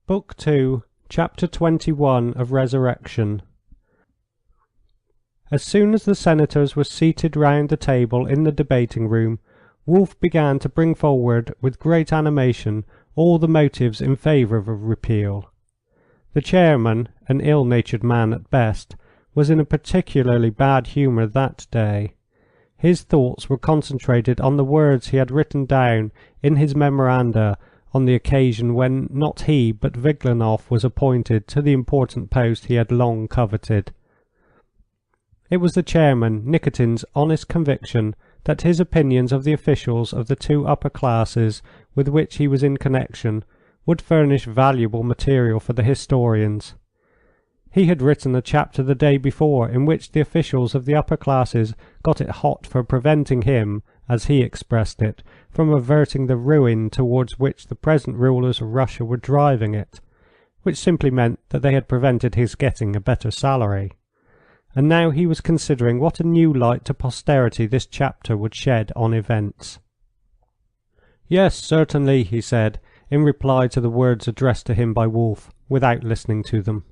Book 2, Chapter 21 of Resurrection. As soon as the senators were seated round the table in the debating room, Woolf began to bring forward with great animation all the motives in favour of a repeal. The chairman, an ill-natured man at best, was in a particularly bad humour that day. His thoughts were concentrated on the words he had written down in his memoranda on the occasion when not he but Viglenov was appointed to the important post he had long coveted. It was the chairman, Nikitin's honest conviction that his opinions of the officials of the two upper classes with which he was in connection would furnish valuable material for the historians. He had written a chapter the day before in which the officials of the upper classes got it hot for preventing him, as he expressed it, from averting the ruin towards which the present rulers of Russia were driving it, which simply meant that they had prevented his getting a better salary. And now he was considering what a new light to posterity this chapter would shed on events. "Yes, certainly," he said, in reply to the words addressed to him by Woolf, without listening to them.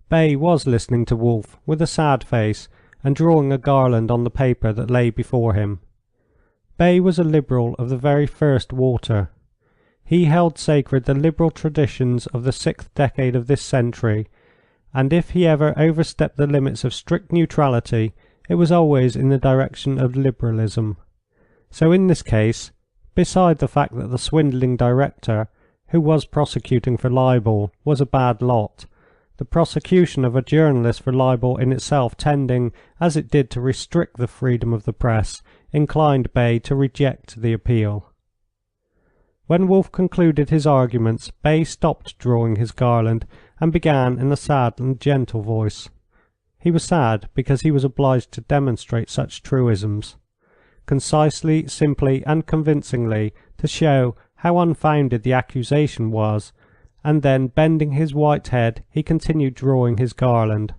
Bay was listening to Woolf with a sad face and drawing a garland on the paper that lay before him. Bay was a Liberal of the very first water. He held sacred the Liberal traditions of the 6th decade of this century, and if he ever overstepped the limits of strict neutrality, it was always in the direction of Liberalism. So in this case, beside the fact that the swindling director, who was prosecuting for libel, was a bad lot, the prosecution of a journalist for libel in itself tending, as it did, to restrict the freedom of the press, inclined Bay to reject the appeal. When Woolf concluded his arguments, Bay stopped drawing his garland and began in a sad and gentle voice. He was sad because he was obliged to demonstrate such truisms, concisely, simply, and convincingly, to show how unfounded the accusation was, and then, bending his white head, he continued drawing his garland.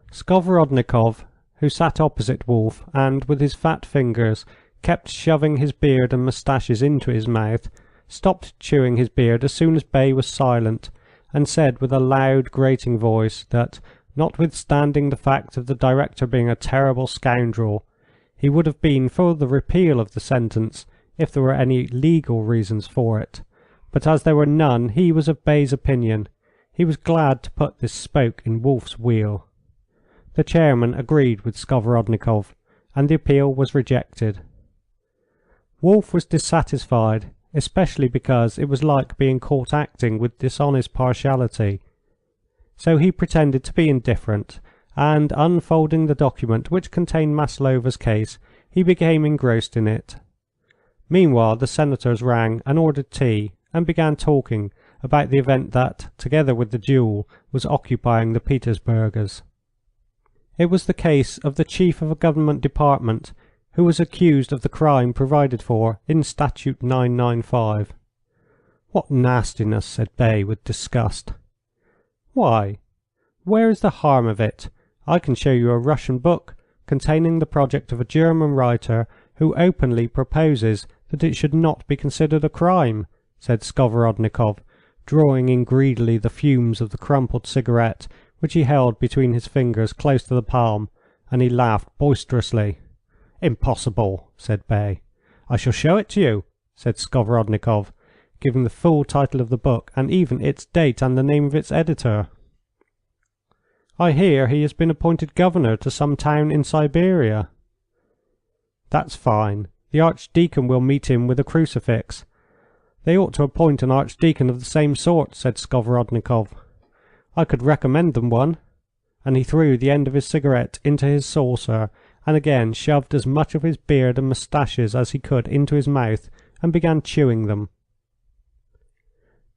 Skovorodnikov, who sat opposite Woolf and, with his fat fingers, kept shoving his beard and moustaches into his mouth, stopped chewing his beard as soon as Bay was silent, and said with a loud, grating voice that, notwithstanding the fact of the director being a terrible scoundrel, he would have been for the repeal of the sentence if there were any legal reasons for it. But as there were none, he was of Bay's opinion. He was glad to put this spoke in Woolf's wheel. The chairman agreed with Skovorodnikov, and the appeal was rejected. Woolf was dissatisfied, especially because it was like being caught acting with dishonest partiality. So he pretended to be indifferent, and, unfolding the document which contained Maslova's case, he became engrossed in it. Meanwhile the senators rang and ordered tea, and began talking about the event that, together with the duel, was occupying the Petersburgers. It was the case of the chief of a government department who was accused of the crime provided for in Statute 995. "What nastiness!" said Bay with disgust. "Why? Where is the harm of it? I can show you a Russian book containing the project of a German writer who openly proposes that it should not be considered a crime," said Skovorodnikov, drawing in greedily the fumes of the crumpled cigarette which he held between his fingers close to the palm, and he laughed boisterously. "Impossible," said Bay. "I shall show it to you," said Skovorodnikov, giving the full title of the book and even its date and the name of its editor. "I hear he has been appointed governor to some town in Siberia." "That's fine. The archdeacon will meet him with a crucifix. They ought to appoint an archdeacon of the same sort," said Skovorodnikov. "I could recommend them one," and he threw the end of his cigarette into his saucer and again shoved as much of his beard and moustaches as he could into his mouth and began chewing them.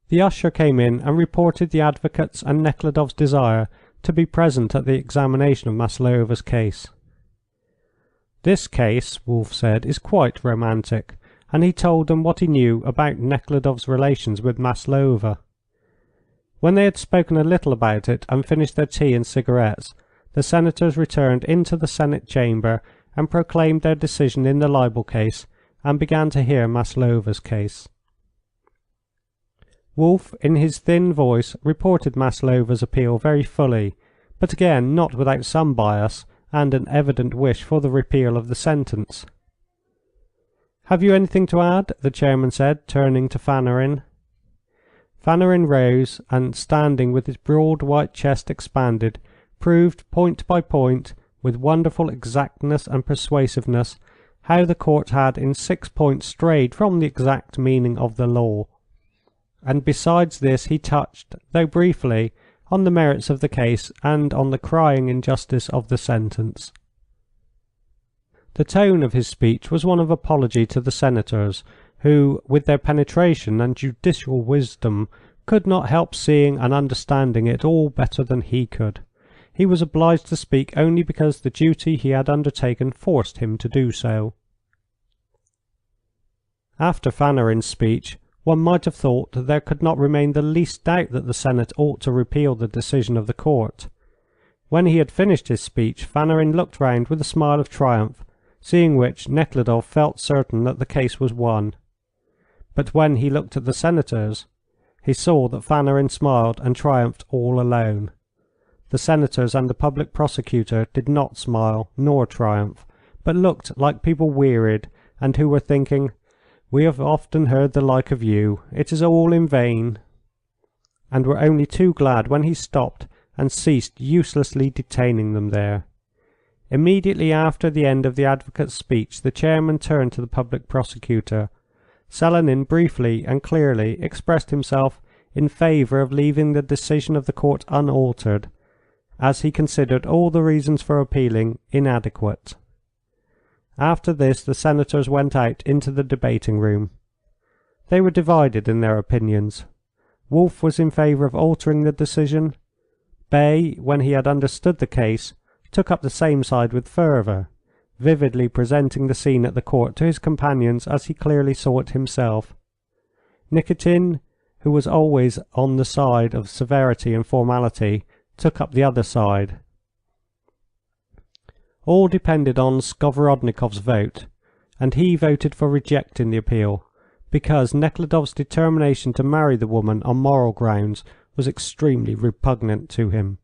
The usher came in and reported the advocate's and Nekhludoff's desire to be present at the examination of Maslova's case. "This case," Woolf said, "is quite romantic," and he told them what he knew about Nekhludoff's relations with Maslova. When they had spoken a little about it and finished their tea and cigarettes, the senators returned into the Senate chamber and proclaimed their decision in the libel case, and began to hear Maslova's case. Wolf, in his thin voice, reported Maslova's appeal very fully, but again not without some bias and an evident wish for the repeal of the sentence. "Have you anything to add?" the chairman said, turning to Fanarin. Fanarin rose, and standing with his broad white chest expanded, proved point by point, with wonderful exactness and persuasiveness, how the court had in 6 points strayed from the exact meaning of the law. And besides this he touched, though briefly, on the merits of the case and on the crying injustice of the sentence. The tone of his speech was one of apology to the senators, who, with their penetration and judicial wisdom, could not help seeing and understanding it all better than he could. He was obliged to speak only because the duty he had undertaken forced him to do so. After Fanarin's speech, one might have thought that there could not remain the least doubt that the Senate ought to repeal the decision of the court. When he had finished his speech, Fanarin looked round with a smile of triumph, seeing which Nekhludoff felt certain that the case was won. But when he looked at the senators, he saw that Fanarin smiled and triumphed all alone. The senators and the public prosecutor did not smile nor triumph, but looked like people wearied, and who were thinking, "We have often heard the like of you. It is all in vain," and were only too glad when he stopped and ceased uselessly detaining them there. Immediately after the end of the advocate's speech the chairman turned to the public prosecutor. Selenin briefly and clearly expressed himself in favour of leaving the decision of the court unaltered, as he considered all the reasons for appealing inadequate. After this the senators went out into the debating room. They were divided in their opinions. Wolf was in favour of altering the decision. Bay, when he had understood the case, took up the same side with fervour, vividly presenting the scene at the court to his companions as he clearly saw it himself. Nikitin, who was always on the side of severity and formality, took up the other side. All depended on Skovorodnikov's vote, and he voted for rejecting the appeal, because Nekhludoff's determination to marry the woman on moral grounds was extremely repugnant to him.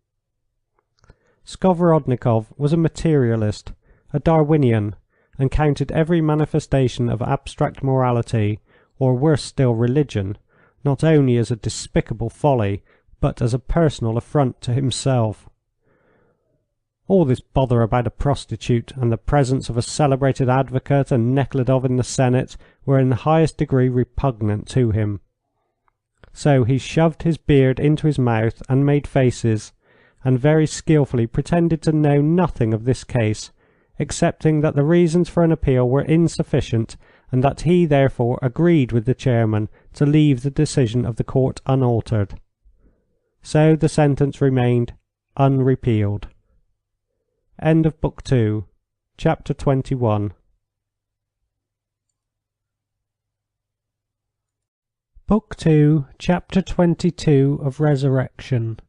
Skovorodnikov was a materialist, a Darwinian, and counted every manifestation of abstract morality, or worse still religion, not only as a despicable folly, but as a personal affront to himself. All this bother about a prostitute and the presence of a celebrated advocate and Nekhludoff in the Senate were in the highest degree repugnant to him. So he shoved his beard into his mouth and made faces, and very skilfully pretended to know nothing of this case, excepting that the reasons for an appeal were insufficient, and that he therefore agreed with the chairman to leave the decision of the court unaltered. So the sentence remained unrepealed. End of Book 2, Chapter 21. Book 2, Chapter 22 of Resurrection.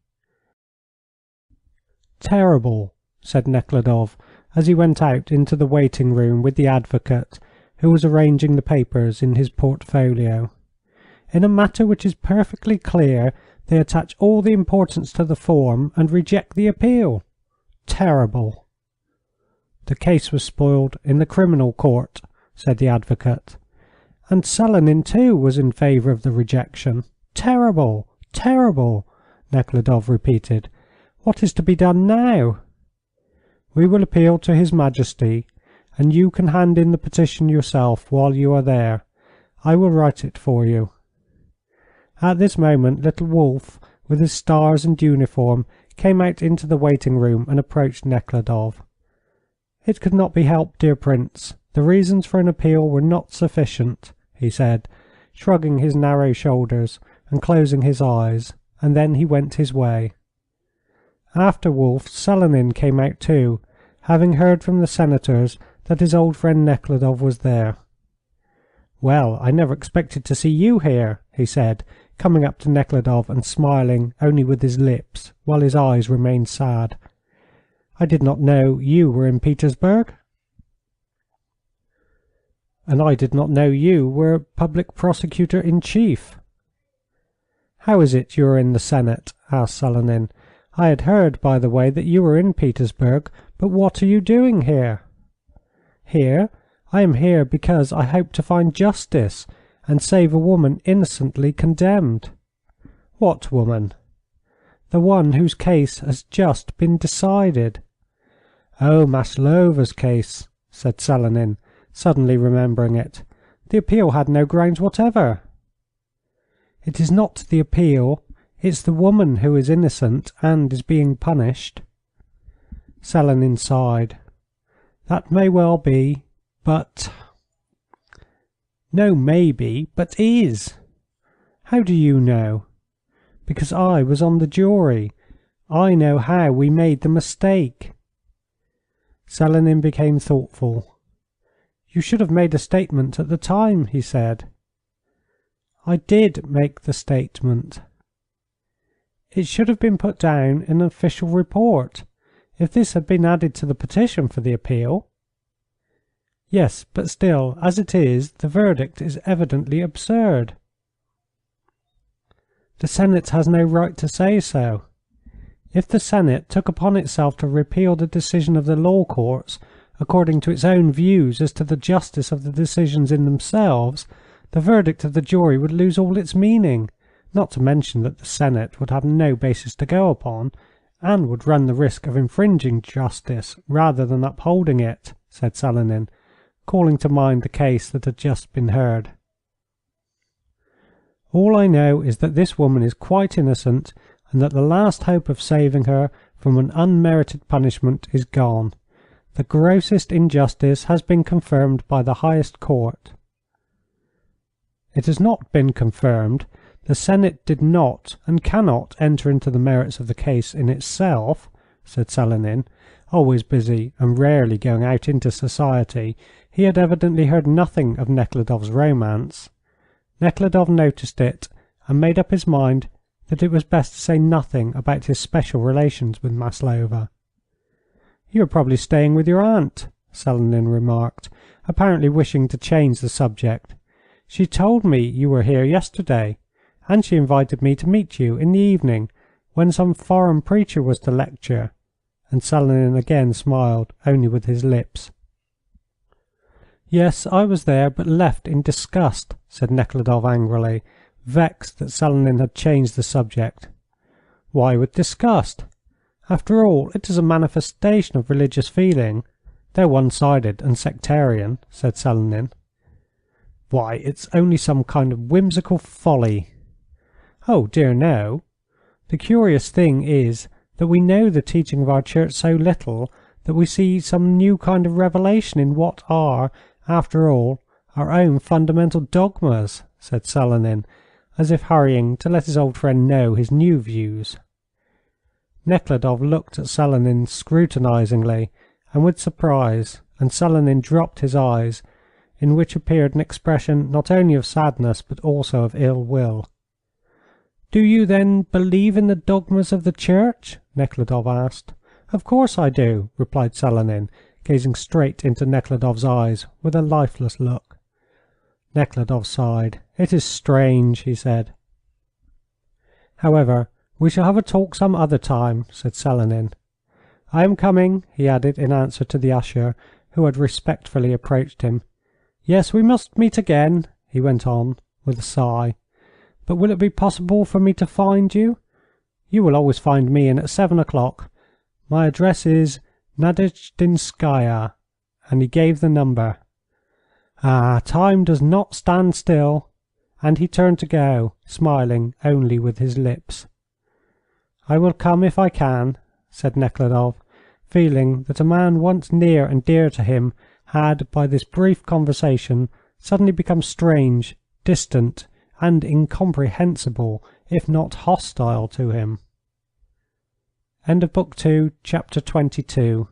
"Terrible," said Nekhludoff, as he went out into the waiting room with the advocate, who was arranging the papers in his portfolio. "In a matter which is perfectly clear, they attach all the importance to the form and reject the appeal. Terrible." "The case was spoiled in the criminal court," said the advocate. "And Selenin, too, was in favour of the rejection. Terrible, terrible," Nekhludoff repeated. "What is to be done now?" "We will appeal to His Majesty, and you can hand in the petition yourself while you are there. I will write it for you." At this moment little Wolf, with his stars and uniform, came out into the waiting room and approached Nekhludoff. "It could not be helped, dear Prince. The reasons for an appeal were not sufficient," he said, shrugging his narrow shoulders and closing his eyes, and then he went his way. After Wolf, Selenin came out too, having heard from the senators that his old friend Nekhludoff was there. "Well, I never expected to see you here," he said, coming up to Nekhludoff and smiling only with his lips, while his eyes remained sad. "I did not know you were in Petersburg." "And I did not know you were public prosecutor in chief." "How is it you are in the Senate?" asked Selenin. "I had heard, by the way, that you were in Petersburg, but what are you doing here?" "Here? I am here because I hope to find justice and save a woman innocently condemned." "What woman?" "The one whose case has just been decided." "Oh, Maslova's case," said Selenin, suddenly remembering it. "The appeal had no grounds whatever." "It is not the appeal. It's the woman who is innocent and is being punished." Selenin sighed. "That may well be, but—" "No maybe, but is." "How do you know?" "Because I was on the jury. I know how we made the mistake." Selenin became thoughtful. "You should have made a statement at the time," he said. "I did make the statement." "It should have been put down in an official report. If this had been added to the petition for the appeal—" "Yes, but still, as it is, the verdict is evidently absurd." "The Senate has no right to say so. If the Senate took upon itself to repeal the decision of the law courts according to its own views as to the justice of the decisions in themselves, the verdict of the jury would lose all its meaning, not to mention that the Senate would have no basis to go upon, and would run the risk of infringing justice rather than upholding it," said Selenin, calling to mind the case that had just been heard. "All I know is that this woman is quite innocent, and that the last hope of saving her from an unmerited punishment is gone. The grossest injustice has been confirmed by the highest court." "It has not been confirmed. The Senate did not and cannot enter into the merits of the case in itself," said Selenin, always busy and rarely going out into society. He had evidently heard nothing of Nekhludoff's romance. Nekhludoff noticed it and made up his mind that it was best to say nothing about his special relations with Maslova. "You are probably staying with your aunt," Selenin remarked, apparently wishing to change the subject. "She told me you were here yesterday, and she invited me to meet you in the evening when some foreign preacher was to lecture," and Selenin again smiled, only with his lips. "Yes, I was there, but left in disgust," said Nekhludoff angrily, vexed that Selenin had changed the subject. "Why with disgust? After all, it is a manifestation of religious feeling, though one-sided and sectarian," said Selenin. "Why, it's only some kind of whimsical folly." "Oh dear no. The curious thing is that we know the teaching of our Church so little that we see some new kind of revelation in what are, after all, our own fundamental dogmas," said Selenin, as if hurrying to let his old friend know his new views. Nekhludoff looked at Selenin scrutinizingly and with surprise, and Selenin dropped his eyes, in which appeared an expression not only of sadness but also of ill will. "Do you, then, believe in the dogmas of the Church?" Nekhludoff asked. "Of course I do," replied Selenin, gazing straight into Nekhludoff's eyes with a lifeless look. Nekhludoff sighed. "It is strange," he said. "However, we shall have a talk some other time," said Selenin. "I am coming," he added in answer to the usher, who had respectfully approached him. "Yes, we must meet again," he went on with a sigh. "But will it be possible for me to find you? You will always find me in at 7 o'clock. My address is Nadezhdinskaya," and he gave the number. "Ah, time does not stand still," and he turned to go, smiling only with his lips. "I will come if I can," said Nekhludoff, feeling that a man once near and dear to him had, by this brief conversation, suddenly become strange, distant, and incomprehensible, if not hostile to him. End of Book 2, Chapter 22.